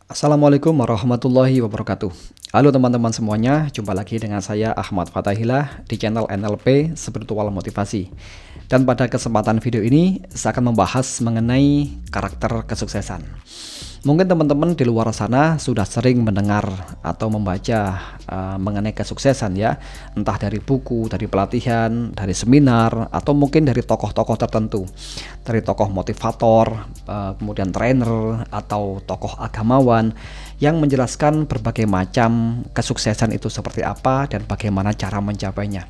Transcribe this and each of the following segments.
Assalamualaikum warahmatullahi wabarakatuh. Halo teman-teman semuanya, jumpa lagi dengan saya Ahmad Fathahilah di channel NLP Spiritual Motivasi. Dan pada kesempatan video ini, saya akan membahas mengenai karakter kesuksesan. Mungkin teman-teman di luar sana sudah sering mendengar atau membaca mengenai kesuksesan ya, entah dari buku, dari pelatihan, dari seminar, atau mungkin dari tokoh-tokoh tertentu, dari tokoh motivator, kemudian trainer, atau tokoh agamawan yang menjelaskan berbagai macam kesuksesan itu seperti apa dan bagaimana cara mencapainya.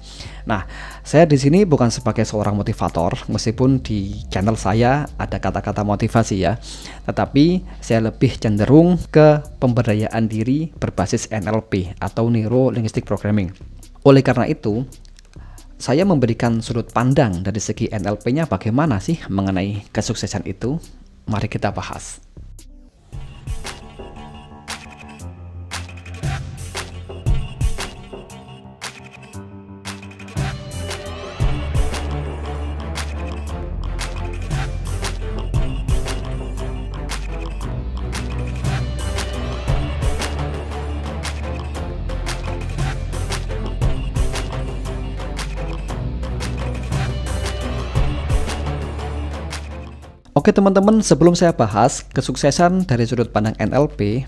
Nah, saya di sini bukan sebagai seorang motivator, meskipun di channel saya ada kata-kata motivasi ya, tetapi saya lebih cenderung ke pemberdayaan diri berbasis NLP atau Neuro Linguistic Programming. Oleh karena itu, saya memberikan sudut pandang dari segi NLP-nya bagaimana sih mengenai kesuksesan itu. Mari kita bahas. Oke teman-teman, sebelum saya bahas kesuksesan dari sudut pandang NLP,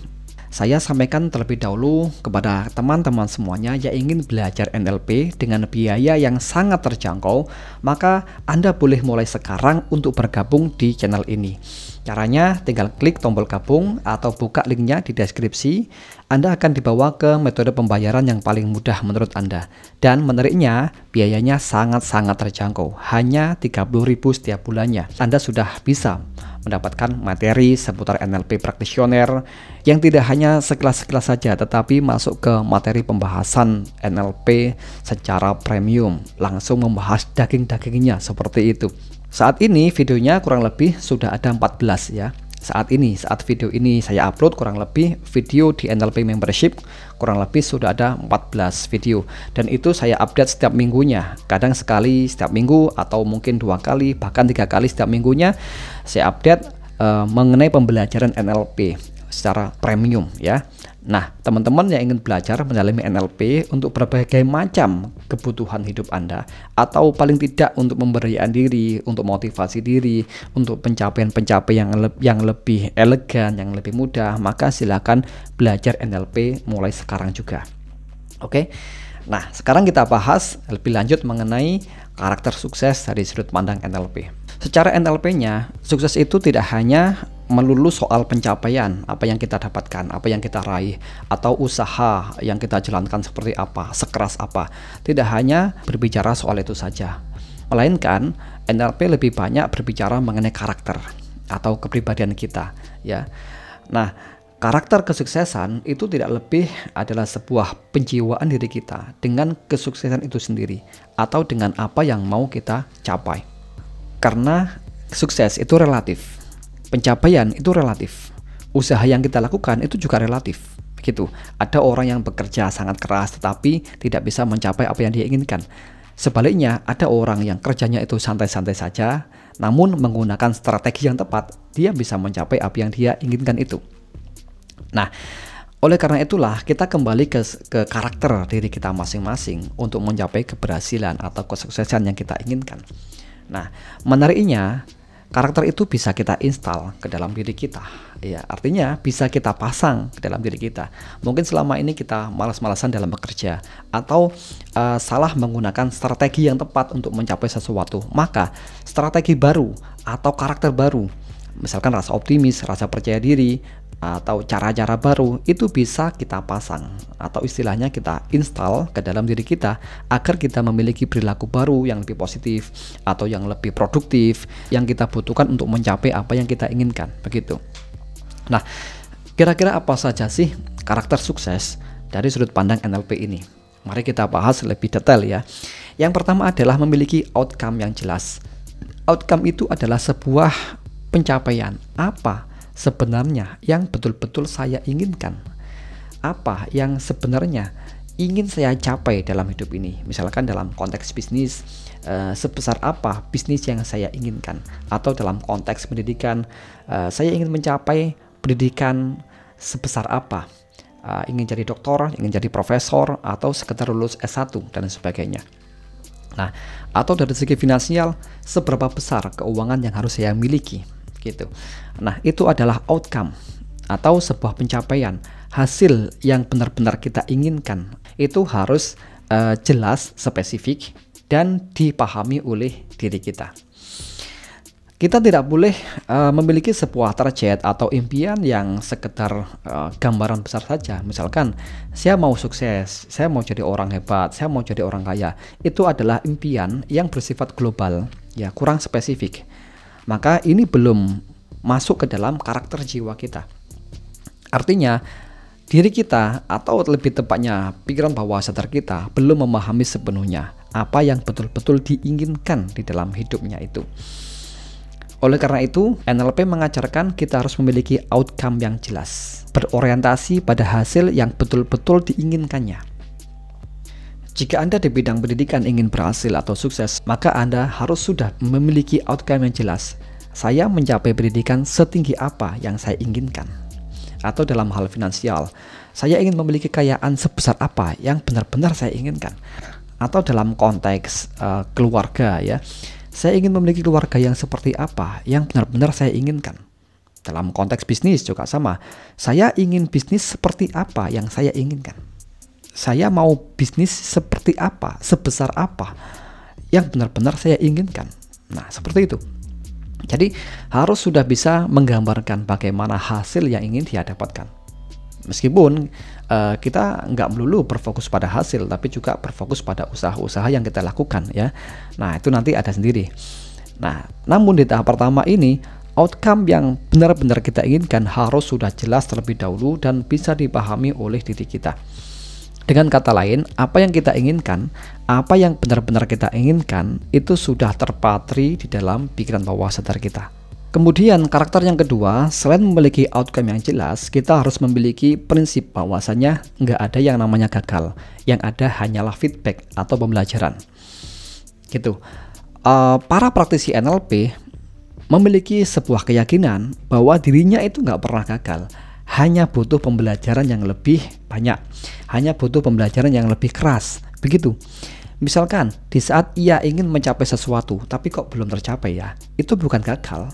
saya sampaikan terlebih dahulu kepada teman-teman semuanya yang ingin belajar NLP dengan biaya yang sangat terjangkau, maka Anda boleh mulai sekarang untuk bergabung di channel ini. Caranya tinggal klik tombol gabung atau buka linknya di deskripsi. Anda akan dibawa ke metode pembayaran yang paling mudah menurut Anda. Dan menariknya, biayanya sangat-sangat terjangkau, hanya 30.000 setiap bulannya. Anda sudah bisa mendapatkan materi seputar NLP praktisioner yang tidak hanya sekelas-sekelas saja, tetapi masuk ke materi pembahasan NLP secara premium, langsung membahas daging-dagingnya seperti itu. Saat ini videonya kurang lebih sudah ada 14 ya. Saat video ini saya upload, kurang lebih video di NLP membership kurang lebih sudah ada 14 video, dan itu saya update setiap minggunya, kadang sekali setiap minggu atau mungkin 2 kali bahkan 3 kali setiap minggunya saya update mengenai pembelajaran NLP secara premium ya. Nah, teman-teman yang ingin belajar mendalami NLP untuk berbagai macam kebutuhan hidup Anda, atau paling tidak untuk pemberdayaan diri, untuk motivasi diri, untuk pencapaian-pencapaian yang lebih elegan, yang lebih mudah, maka silakan belajar NLP mulai sekarang juga. Oke. Nah, sekarang kita bahas lebih lanjut mengenai karakter sukses dari sudut pandang NLP. Secara NLP-nya, sukses itu tidak hanya melulu soal pencapaian, apa yang kita dapatkan, apa yang kita raih, atau usaha yang kita jalankan seperti apa, sekeras apa. Tidak hanya berbicara soal itu saja, melainkan NLP lebih banyak berbicara mengenai karakter atau kepribadian kita ya. Nah, karakter kesuksesan itu tidak lebih adalah sebuah penjiwaan diri kita dengan kesuksesan itu sendiri, atau dengan apa yang mau kita capai. Karena sukses itu relatif, pencapaian itu relatif, usaha yang kita lakukan itu juga relatif. Begitu. Ada orang yang bekerja sangat keras tetapi tidak bisa mencapai apa yang dia inginkan. Sebaliknya, ada orang yang kerjanya itu santai-santai saja, namun menggunakan strategi yang tepat, dia bisa mencapai apa yang dia inginkan itu. Nah, oleh karena itulah kita kembali ke karakter diri kita masing-masing untuk mencapai keberhasilan atau kesuksesan yang kita inginkan. Nah, menariknya, karakter itu bisa kita install ke dalam diri kita. Ya, artinya bisa kita pasang ke dalam diri kita. Mungkin selama ini kita malas-malasan dalam bekerja, atau salah menggunakan strategi yang tepat untuk mencapai sesuatu. Maka strategi baru atau karakter baru, misalkan rasa optimis, rasa percaya diri, atau cara-cara baru, itu bisa kita pasang atau istilahnya kita install ke dalam diri kita agar kita memiliki perilaku baru yang lebih positif atau yang lebih produktif yang kita butuhkan untuk mencapai apa yang kita inginkan, begitu. Nah, kira-kira apa saja sih karakter sukses dari sudut pandang NLP ini? Mari kita bahas lebih detail ya. Yang pertama adalah memiliki outcome yang jelas. Outcome itu adalah sebuah pencapaian. Apa sebenarnya yang betul-betul saya inginkan? Apa yang sebenarnya ingin saya capai dalam hidup ini? Misalkan dalam konteks bisnis, sebesar apa bisnis yang saya inginkan? Atau dalam konteks pendidikan, saya ingin mencapai pendidikan sebesar apa. Ingin jadi doktor, ingin jadi profesor, atau sekedar lulus S1 dan sebagainya. Nah, atau dari segi finansial, seberapa besar keuangan yang harus saya miliki gitu. Nah, itu adalah outcome atau sebuah pencapaian, hasil yang benar-benar kita inginkan. Itu harus jelas, spesifik, dan dipahami oleh diri kita. Kita tidak boleh memiliki sebuah target atau impian yang sekedar gambaran besar saja. Misalkan, saya mau sukses, saya mau jadi orang hebat, saya mau jadi orang kaya. Itu adalah impian yang bersifat global, ya, kurang spesifik. Maka ini belum masuk ke dalam karakter jiwa kita. Artinya, diri kita atau lebih tepatnya pikiran bawah sadar kita belum memahami sepenuhnya apa yang betul-betul diinginkan di dalam hidupnya itu. Oleh karena itu, NLP mengajarkan kita harus memiliki outcome yang jelas, berorientasi pada hasil yang betul-betul diinginkannya. Jika Anda di bidang pendidikan ingin berhasil atau sukses, maka Anda harus sudah memiliki outcome yang jelas. Saya mencapai pendidikan setinggi apa yang saya inginkan. Atau dalam hal finansial, saya ingin memiliki kekayaan sebesar apa yang benar-benar saya inginkan. Atau dalam konteks keluarga, ya, saya ingin memiliki keluarga yang seperti apa yang benar-benar saya inginkan. Dalam konteks bisnis juga sama. Saya ingin bisnis seperti apa yang saya inginkan. Saya mau bisnis seperti apa, sebesar apa yang benar-benar saya inginkan. Nah, seperti itu. Jadi, harus sudah bisa menggambarkan bagaimana hasil yang ingin dia dapatkan. Meskipun kita nggak melulu berfokus pada hasil, tapi juga berfokus pada usaha-usaha yang kita lakukan, ya. Nah, itu nanti ada sendiri. Nah, namun di tahap pertama ini, outcome yang benar-benar kita inginkan harus sudah jelas terlebih dahulu dan bisa dipahami oleh diri kita. Dengan kata lain, apa yang kita inginkan, apa yang benar-benar kita inginkan, itu sudah terpatri di dalam pikiran bawah sadar kita. Kemudian karakter yang kedua, selain memiliki outcome yang jelas, kita harus memiliki prinsip bahwasanya nggak ada yang namanya gagal. Yang ada hanyalah feedback atau pembelajaran. Gitu. Para praktisi NLP memiliki sebuah keyakinan bahwa dirinya itu nggak pernah gagal. Hanya butuh pembelajaran yang lebih banyak. Hanya butuh pembelajaran yang lebih keras. Begitu. Misalkan, di saat ia ingin mencapai sesuatu, tapi kok belum tercapai ya, itu bukan gagal.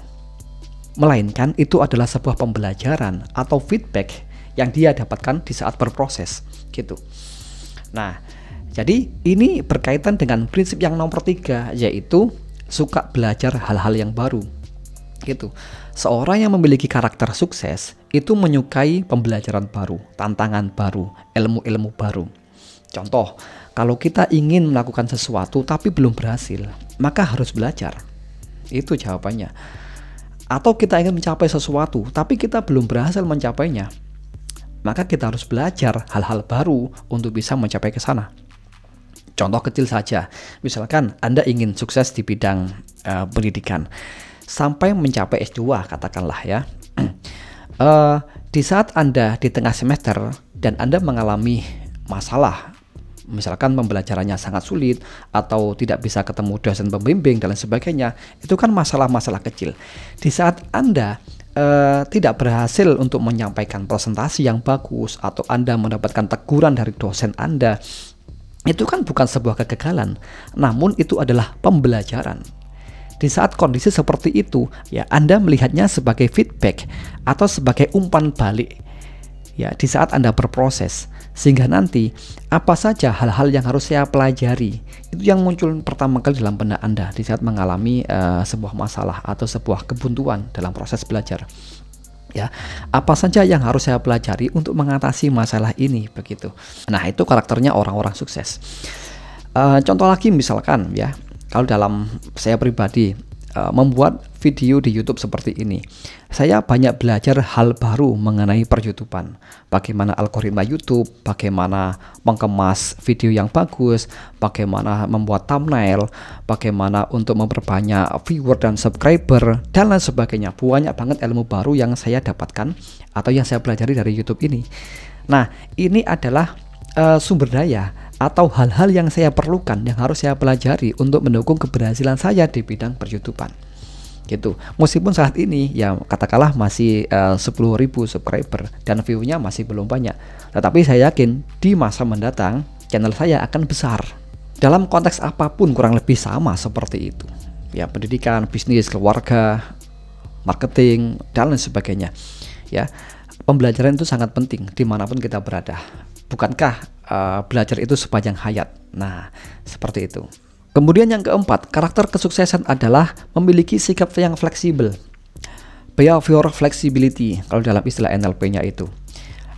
Melainkan itu adalah sebuah pembelajaran atau feedback yang dia dapatkan di saat berproses gitu. Nah, jadi ini berkaitan dengan prinsip yang nomor 3, yaitu suka belajar hal-hal yang baru gitu. Seorang yang memiliki karakter sukses itu menyukai pembelajaran baru, tantangan baru, ilmu-ilmu baru. Contoh, kalau kita ingin melakukan sesuatu tapi belum berhasil, maka harus belajar. Itu jawabannya. Atau kita ingin mencapai sesuatu, tapi kita belum berhasil mencapainya, maka kita harus belajar hal-hal baru untuk bisa mencapai ke sana. Contoh kecil saja, misalkan Anda ingin sukses di bidang pendidikan, sampai mencapai S2 katakanlah ya. Di saat Anda di tengah semester dan Anda mengalami masalah, misalkan pembelajarannya sangat sulit atau tidak bisa ketemu dosen pembimbing dan lain sebagainya, itu kan masalah-masalah kecil. Di saat Anda tidak berhasil untuk menyampaikan presentasi yang bagus atau Anda mendapatkan teguran dari dosen Anda, itu kan bukan sebuah kegagalan, namun itu adalah pembelajaran. Di saat kondisi seperti itu, ya Anda melihatnya sebagai feedback atau sebagai umpan balik. Ya, di saat Anda berproses, sehingga nanti apa saja hal-hal yang harus saya pelajari, itu yang muncul pertama kali dalam benak Anda di saat mengalami sebuah masalah atau sebuah kebuntuan dalam proses belajar. Ya, apa saja yang harus saya pelajari untuk mengatasi masalah ini, begitu. Nah, itu karakternya orang-orang sukses. Contoh lagi misalkan ya, kalau dalam saya pribadi membuat video di YouTube seperti ini, saya banyak belajar hal baru mengenai per-YouTubean. Bagaimana algoritma YouTube, bagaimana mengemas video yang bagus, bagaimana membuat thumbnail, bagaimana untuk memperbanyak viewer dan subscriber, dan lain sebagainya. Banyak banget ilmu baru yang saya dapatkan atau yang saya pelajari dari YouTube ini. Nah, ini adalah sumber daya atau hal-hal yang saya perlukan, yang harus saya pelajari untuk mendukung keberhasilan saya di bidang per-YouTubean. gitu. Meskipun saat ini ya katakanlah masih 10.000 subscriber dan view-nya masih belum banyak, tetapi saya yakin di masa mendatang channel saya akan besar. Dalam konteks apapun kurang lebih sama seperti itu. Ya, pendidikan, bisnis, keluarga, marketing, dan lain sebagainya. Ya, pembelajaran itu sangat penting dimanapun kita berada. Bukankah belajar itu sepanjang hayat? Nah, seperti itu. Kemudian yang keempat, karakter kesuksesan adalah memiliki sikap yang fleksibel. Behavior flexibility kalau dalam istilah NLP-nya itu.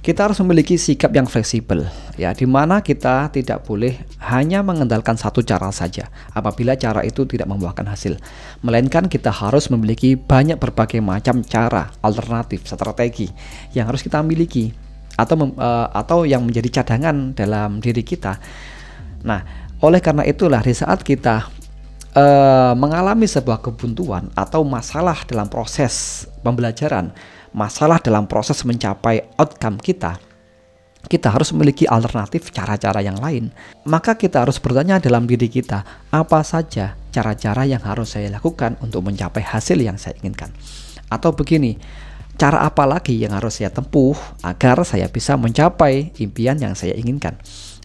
Kita harus memiliki sikap yang fleksibel, ya, di mana kita tidak boleh hanya mengandalkan satu cara saja apabila cara itu tidak membuahkan hasil. Melainkan kita harus memiliki banyak berbagai macam cara, alternatif, strategi yang harus kita miliki atau yang menjadi cadangan dalam diri kita. Nah, oleh karena itulah di saat kita mengalami sebuah kebuntuan atau masalah dalam proses pembelajaran, masalah dalam proses mencapai outcome kita harus memiliki alternatif cara-cara yang lain. Maka kita harus bertanya dalam diri kita, apa saja cara-cara yang harus saya lakukan untuk mencapai hasil yang saya inginkan. Atau begini, cara apa lagi yang harus saya tempuh agar saya bisa mencapai impian yang saya inginkan.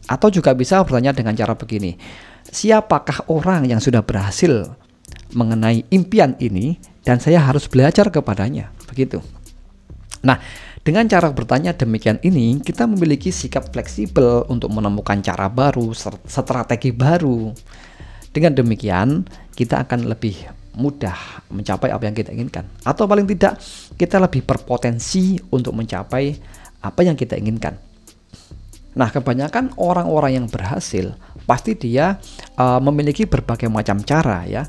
Atau juga bisa bertanya dengan cara begini, siapakah orang yang sudah berhasil mengenai impian ini dan saya harus belajar kepadanya, begitu. Nah, dengan cara bertanya demikian ini, kita memiliki sikap fleksibel untuk menemukan cara baru, strategi baru. Dengan demikian, kita akan lebih mudah mencapai apa yang kita inginkan. Atau paling tidak, kita lebih berpotensi untuk mencapai apa yang kita inginkan. Nah, kebanyakan orang-orang yang berhasil pasti dia memiliki berbagai macam cara, ya.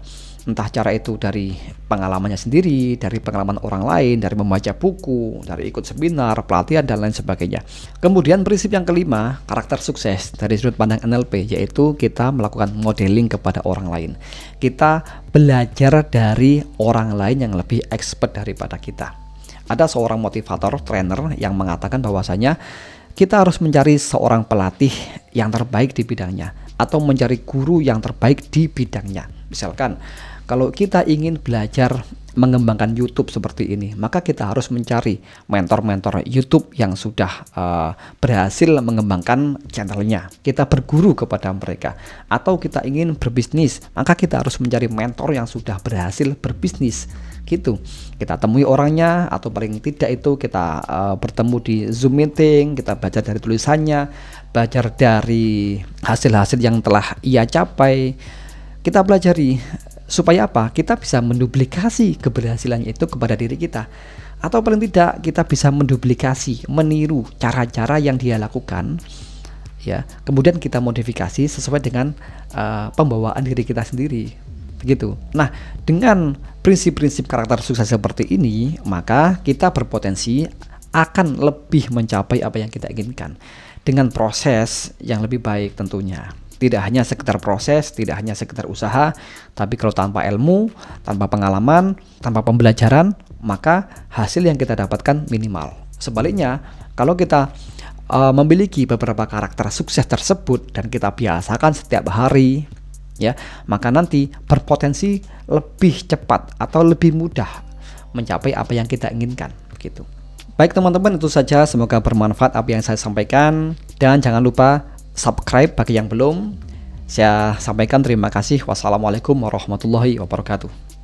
Entah cara itu dari pengalamannya sendiri, dari pengalaman orang lain, dari membaca buku, dari ikut seminar, pelatihan, dan lain sebagainya. Kemudian prinsip yang kelima, karakter sukses dari sudut pandang NLP, yaitu kita melakukan modeling kepada orang lain. Kita belajar dari orang lain yang lebih expert daripada kita. Ada seorang motivator, trainer yang mengatakan bahwasanya kita harus mencari seorang pelatih yang terbaik di bidangnya atau mencari guru yang terbaik di bidangnya. Misalkan, kalau kita ingin belajar mengembangkan YouTube seperti ini, maka kita harus mencari mentor-mentor YouTube yang sudah berhasil mengembangkan channelnya. Kita berguru kepada mereka. Atau kita ingin berbisnis, maka kita harus mencari mentor yang sudah berhasil berbisnis. Gitu. Kita temui orangnya, atau paling tidak itu kita bertemu di Zoom meeting, kita baca dari tulisannya, belajar dari hasil-hasil yang telah ia capai. Kita pelajari supaya apa? Kita bisa menduplikasi keberhasilannya itu kepada diri kita. Atau paling tidak kita bisa menduplikasi, meniru cara-cara yang dia lakukan, ya. Kemudian kita modifikasi sesuai dengan pembawaan diri kita sendiri. Begitu. Nah, dengan prinsip-prinsip karakter sukses seperti ini, maka kita berpotensi akan lebih mencapai apa yang kita inginkan dengan proses yang lebih baik tentunya. Tidak hanya sekedar proses, tidak hanya sekedar usaha, tapi kalau tanpa ilmu, tanpa pengalaman, tanpa pembelajaran, maka hasil yang kita dapatkan minimal. Sebaliknya, kalau kita memiliki beberapa karakter sukses tersebut dan kita biasakan setiap hari, ya, maka nanti berpotensi lebih cepat atau lebih mudah mencapai apa yang kita inginkan, begitu. Baik teman-teman, itu saja, semoga bermanfaat apa yang saya sampaikan, dan jangan lupa subscribe bagi yang belum. Saya sampaikan terima kasih. Wassalamualaikum warahmatullahi wabarakatuh.